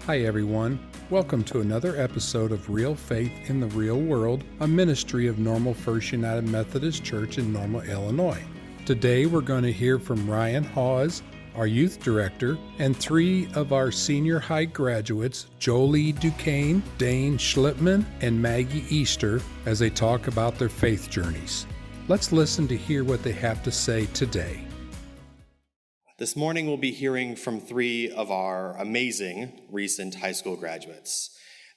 Hi everyone, welcome to another episode of Real Faith in the Real World, a ministry of Normal First United Methodist Church in Normal, Illinois. Today we're going to hear from Ryan Hawes, our youth director, and three of our senior high graduates, Jolie Duquesne, Dane Schlipman, and Maggie Easter, as they talk about their faith journeys. Let's listen to hear what they have to say today. This morning we'll be hearing from three of our amazing recent high school graduates.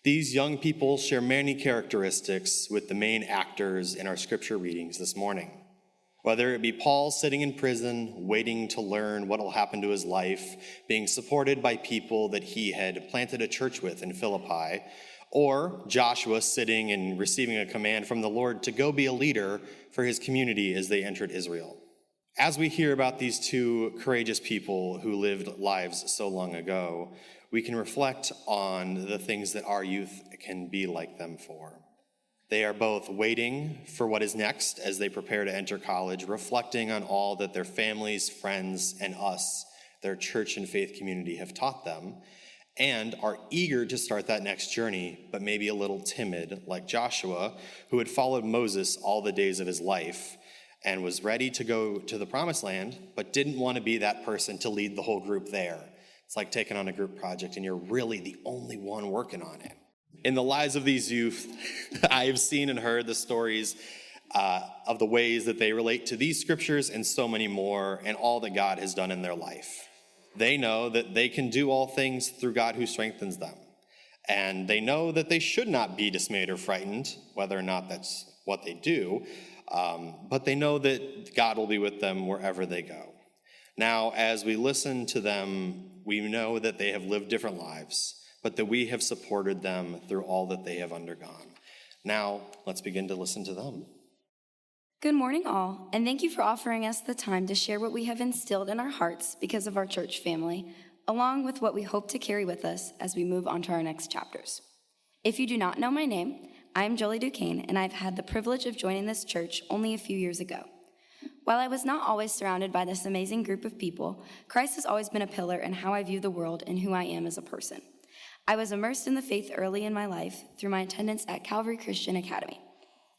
These young people share many characteristics with the main actors in our scripture readings this morning. Whether it be Paul sitting in prison, waiting to learn what will happen to his life, being supported by people that he had planted a church with in Philippi, or Joshua sitting and receiving a command from the Lord to go be a leader for his community as they entered Israel. As we hear about these two courageous people who lived lives so long ago, we can reflect on the things that our youth can be like them for. They are both waiting for what is next as they prepare to enter college, reflecting on all that their families, friends, and us, their church and faith community, have taught them, and are eager to start that next journey, but maybe a little timid, like Joshua, who had followed Moses all the days of his life, and was ready to go to the promised land, but didn't want to be that person to lead the whole group there. It's like taking on a group project, and you're really the only one working on it. In the lives of these youth, I have seen and heard the stories of the ways that they relate to these scriptures and so many more, and all that God has done in their life. They know that they can do all things through God who strengthens them. And they know that they should not be dismayed or frightened, whether or not that's what they do. But they know that God will be with them wherever they go. Now, as we listen to them, we know that they have lived different lives, but that we have supported them through all that they have undergone. Now, let's begin to listen to them. Good morning, all, and thank you for offering us the time to share what we have instilled in our hearts because of our church family, along with what we hope to carry with us as we move on to our next chapters. If you do not know my name, I am Jolie Duquesne, and I've had the privilege of joining this church only a few years ago. While I was not always surrounded by this amazing group of people, Christ has always been a pillar in how I view the world and who I am as a person. I was immersed in the faith early in my life through my attendance at Calvary Christian Academy,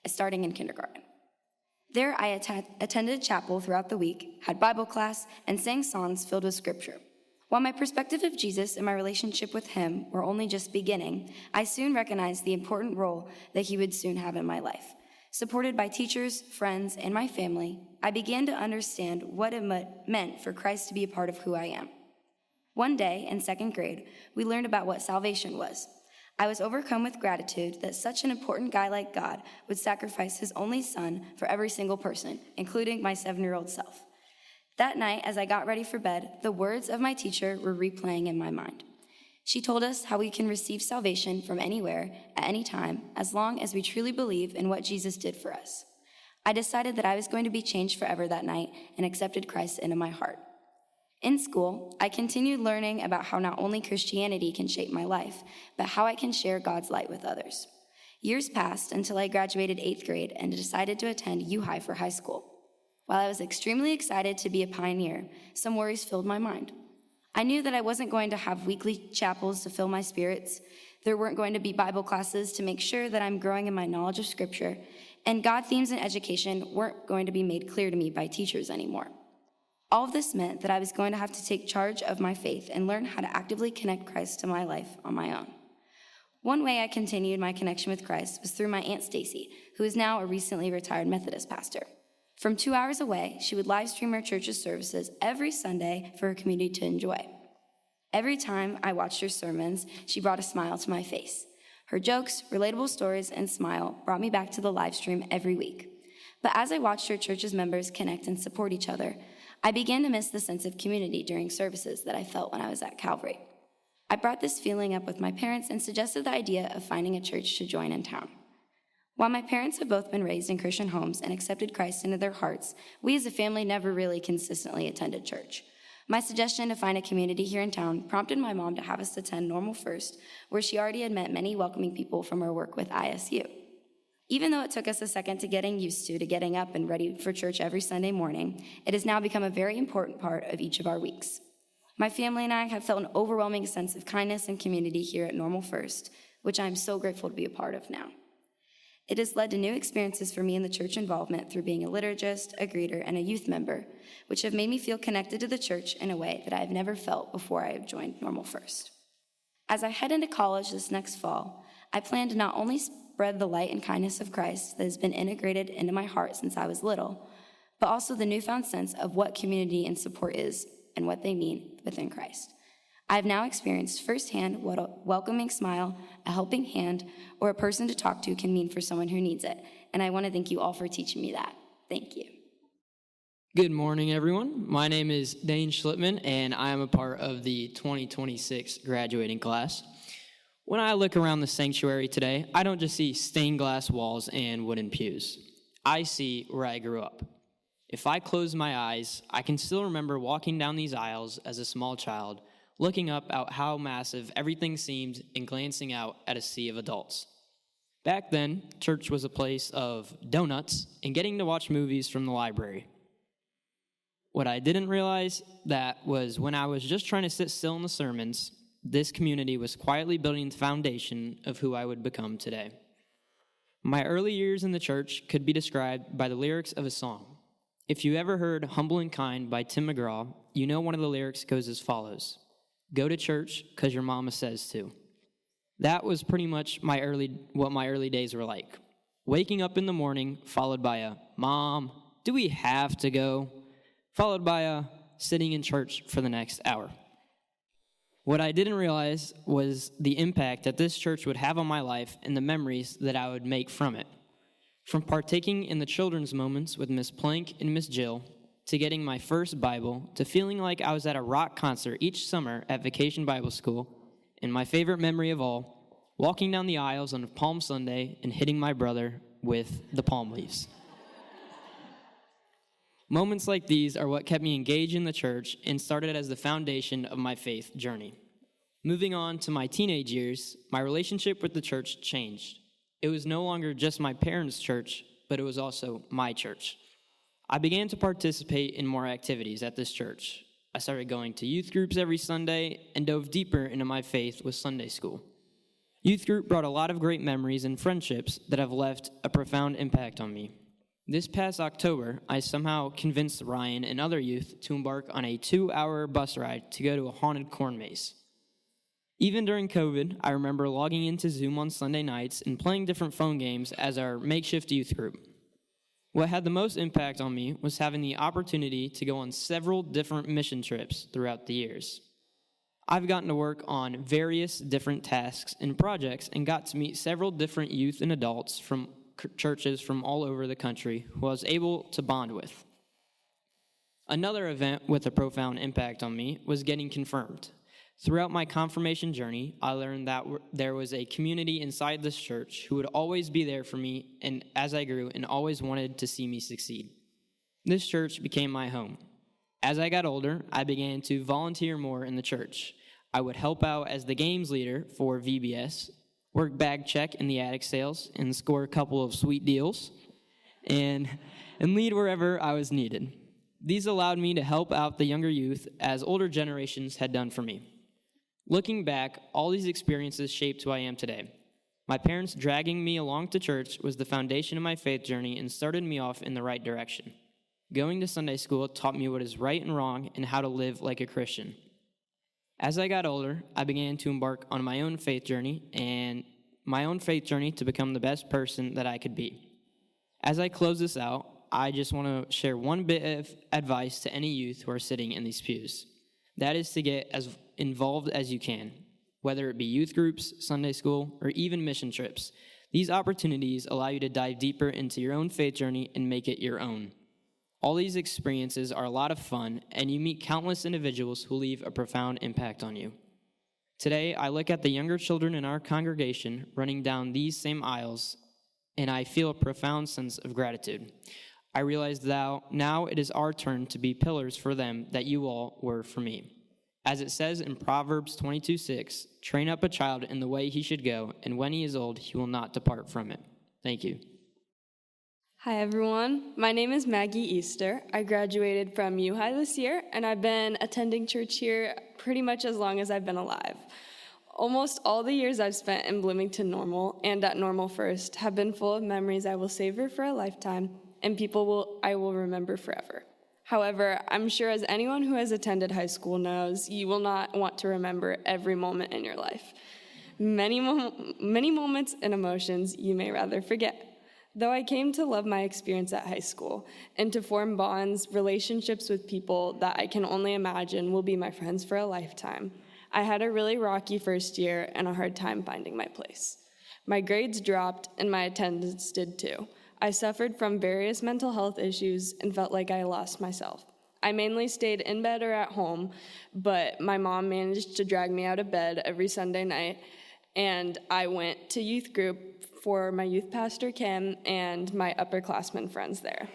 starting in kindergarten. There I attended chapel throughout the week, had Bible class, and sang songs filled with scripture. While my perspective of Jesus and my relationship with him were only just beginning, I soon recognized the important role that he would soon have in my life. Supported by teachers, friends, and my family, I began to understand what it meant for Christ to be a part of who I am. One day, in second grade, we learned about what salvation was. I was overcome with gratitude that such an important guy like God would sacrifice his only son for every single person, including my 7-year-old self. That night, as I got ready for bed, the words of my teacher were replaying in my mind. She told us how we can receive salvation from anywhere, at any time, as long as we truly believe in what Jesus did for us. I decided that I was going to be changed forever that night and accepted Christ into my heart. In school, I continued learning about how not only Christianity can shape my life, but how I can share God's light with others. Years passed until I graduated 8th grade and decided to attend U-High for high school. While I was extremely excited to be a pioneer, some worries filled my mind. I knew that I wasn't going to have weekly chapels to fill my spirits. There weren't going to be Bible classes to make sure that I'm growing in my knowledge of Scripture, and God themes in education weren't going to be made clear to me by teachers anymore. All of this meant that I was going to have to take charge of my faith and learn how to actively connect Christ to my life on my own. One way I continued my connection with Christ was through my Aunt Stacy, who is now a recently retired Methodist pastor. From 2 hours away, she would live stream her church's services every Sunday for her community to enjoy. Every time I watched her sermons, she brought a smile to my face. Her jokes, relatable stories, and smile brought me back to the live stream every week. But as I watched her church's members connect and support each other, I began to miss the sense of community during services that I felt when I was at Calvary. I brought this feeling up with my parents and suggested the idea of finding a church to join in town. While my parents have both been raised in Christian homes and accepted Christ into their hearts, we as a family never really consistently attended church. My suggestion to find a community here in town prompted my mom to have us attend Normal First, where she already had met many welcoming people from her work with ISU. Even though it took us a second to getting used to getting up and ready for church every Sunday morning, it has now become a very important part of each of our weeks. My family and I have felt an overwhelming sense of kindness and community here at Normal First, which I am so grateful to be a part of now. It has led to new experiences for me in the church involvement through being a liturgist, a greeter, and a youth member, which have made me feel connected to the church in a way that I have never felt before I have joined Normal First. As I head into college this next fall, I plan to not only spread the light and kindness of Christ that has been integrated into my heart since I was little, but also the newfound sense of what community and support is and what they mean within Christ. I have now experienced firsthand what a welcoming smile, a helping hand, or a person to talk to can mean for someone who needs it, and I want to thank you all for teaching me that. Thank you. Good morning, everyone. My name is Dane Schlittman, and I am a part of the 2026 graduating class. When I look around the sanctuary today, I don't just see stained glass walls and wooden pews. I see where I grew up. If I close my eyes, I can still remember walking down these aisles as a small child, looking up at how massive everything seemed and glancing out at a sea of adults. Back then, church was a place of donuts and getting to watch movies from the library. What I didn't realize that was when I was just trying to sit still in the sermons, this community was quietly building the foundation of who I would become today. My early years in the church could be described by the lyrics of a song. If you ever heard Humble and Kind by Tim McGraw, you know one of the lyrics goes as follows: "Go to church 'cause your mama says to." That was pretty much what my early days were like. Waking up in the morning, followed by a "Mom, do we have to go?" followed by a sitting in church for the next hour. What I didn't realize was the impact that this church would have on my life and the memories that I would make from it. From partaking in the children's moments with Miss Plank and Miss Jill, to getting my first Bible, to feeling like I was at a rock concert each summer at Vacation Bible School, and my favorite memory of all, walking down the aisles on Palm Sunday and hitting my brother with the palm leaves. Moments like these are what kept me engaged in the church and started as the foundation of my faith journey. Moving on to my teenage years, my relationship with the church changed. It was no longer just my parents' church, but it was also my church. I began to participate in more activities at this church. I started going to youth groups every Sunday and dove deeper into my faith with Sunday school. Youth group brought a lot of great memories and friendships that have left a profound impact on me. This past October, I somehow convinced Ryan and other youth to embark on a 2-hour bus ride to go to a haunted corn maze. Even during COVID, I remember logging into Zoom on Sunday nights and playing different phone games as our makeshift youth group. What had the most impact on me was having the opportunity to go on several different mission trips throughout the years. I've gotten to work on various different tasks and projects and got to meet several different youth and adults from churches from all over the country who I was able to bond with. Another event with a profound impact on me was getting confirmed. Throughout my confirmation journey, I learned that there was a community inside this church who would always be there for me and as I grew and always wanted to see me succeed. This church became my home. As I got older, I began to volunteer more in the church. I would help out as the games leader for VBS, work bag check in the attic sales, and score a couple of sweet deals, and lead wherever I was needed. These allowed me to help out the younger youth as older generations had done for me. Looking back, all these experiences shaped who I am today. My parents dragging me along to church was the foundation of my faith journey and started me off in the right direction. Going to Sunday school taught me what is right and wrong and how to live like a Christian. As I got older, I began to embark on my own faith journey to become the best person that I could be. As I close this out, I just want to share one bit of advice to any youth who are sitting in these pews. That is to get as involved as you can, whether it be youth groups, Sunday school, or even mission trips. These opportunities allow you to dive deeper into your own faith journey and make it your own. All these experiences are a lot of fun, and you meet countless individuals who leave a profound impact on you. Today, I look at the younger children in our congregation running down these same aisles, and I feel a profound sense of gratitude. I realize that now it is our turn to be pillars for them that you all were for me. As it says in Proverbs 22:6, "Train up a child in the way he should go, and when he is old, he will not depart from it." Thank you. Hi everyone, my name is Maggie Easter. I graduated from U High this year, and I've been attending church here pretty much as long as I've been alive. Almost all the years I've spent in Bloomington Normal and at Normal First have been full of memories I will savor for a lifetime and people I will remember forever. However, I'm sure as anyone who has attended high school knows, you will not want to remember every moment in your life. Many moments and emotions you may rather forget. Though I came to love my experience at high school and to form bonds, relationships with people that I can only imagine will be my friends for a lifetime, I had a really rocky first year and a hard time finding my place. My grades dropped and my attendance did too. I suffered from various mental health issues and felt like I lost myself. I mainly stayed in bed or at home, but my mom managed to drag me out of bed every Sunday night, and I went to youth group for my youth pastor, Kim, and my upperclassmen friends there.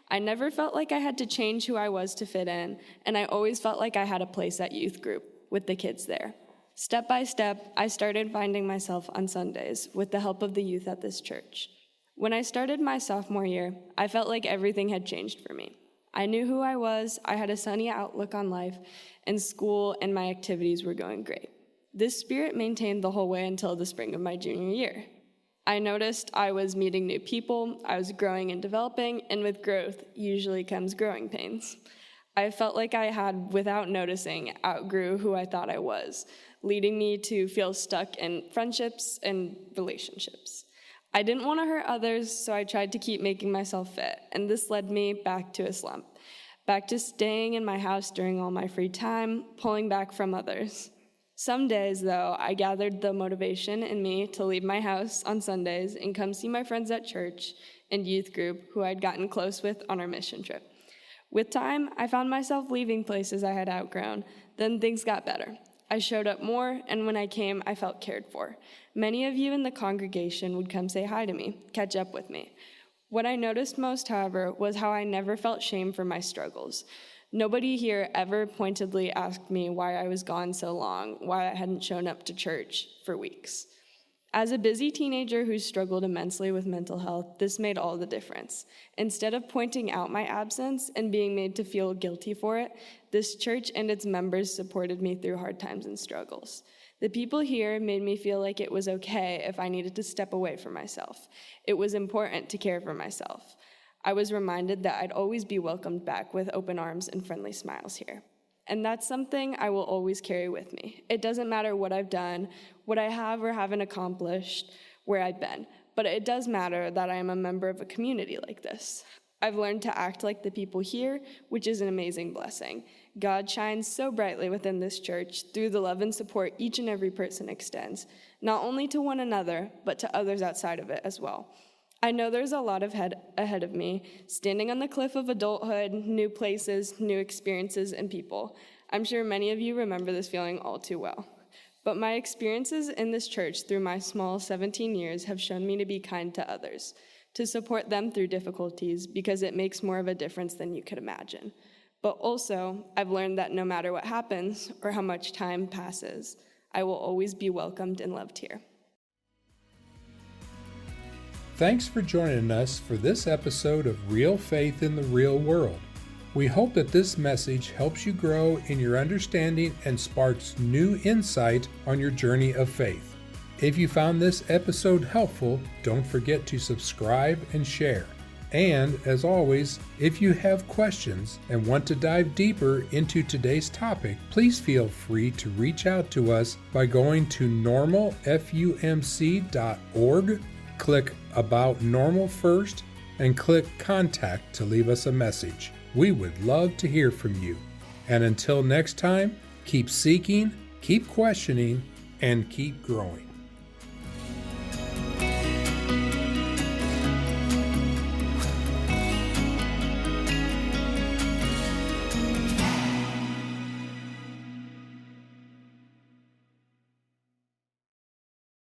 I never felt like I had to change who I was to fit in, and I always felt like I had a place at youth group with the kids there. Step by step, I started finding myself on Sundays with the help of the youth at this church. When I started my sophomore year, I felt like everything had changed for me. I knew who I was, I had a sunny outlook on life, and school and my activities were going great. This spirit maintained the whole way until the spring of my junior year. I noticed I was meeting new people, I was growing and developing, and with growth usually comes growing pains. I felt like I had, without noticing, outgrew who I thought I was, leading me to feel stuck in friendships and relationships. I didn't want to hurt others, so I tried to keep making myself fit, and this led me back to a slump, back to staying in my house during all my free time, pulling back from others. Some days, though, I gathered the motivation in me to leave my house on Sundays and come see my friends at church and youth group who I'd gotten close with on our mission trip. With time, I found myself leaving places I had outgrown. Then things got better. I showed up more, and when I came, I felt cared for. Many of you in the congregation would come say hi to me, catch up with me. What I noticed most, however, was how I never felt shame for my struggles. Nobody here ever pointedly asked me why I was gone so long, why I hadn't shown up to church for weeks. As a busy teenager who struggled immensely with mental health, this made all the difference. Instead of pointing out my absence and being made to feel guilty for it, this church and its members supported me through hard times and struggles. The people here made me feel like it was okay if I needed to step away from myself. It was important to care for myself. I was reminded that I'd always be welcomed back with open arms and friendly smiles here. And that's something I will always carry with me. It doesn't matter what I've done, what I have or haven't accomplished, where I've been, but it does matter that I am a member of a community like this. I've learned to act like the people here, which is an amazing blessing. God shines so brightly within this church through the love and support each and every person extends, not only to one another, but to others outside of it as well. I know there's a lot ahead of me, standing on the cliff of adulthood, new places, new experiences, and people. I'm sure many of you remember this feeling all too well. But my experiences in this church through my small 17 years have shown me to be kind to others, to support them through difficulties, because it makes more of a difference than you could imagine. But also, I've learned that no matter what happens or how much time passes, I will always be welcomed and loved here. Thanks for joining us for this episode of Real Faith in the Real World. We hope that this message helps you grow in your understanding and sparks new insight on your journey of faith. If you found this episode helpful, don't forget to subscribe and share. And as always, if you have questions and want to dive deeper into today's topic, please feel free to reach out to us by going to normalfumc.org. Click About Normal First, and click Contact to leave us a message. We would love to hear from you. And until next time, keep seeking, keep questioning, and keep growing.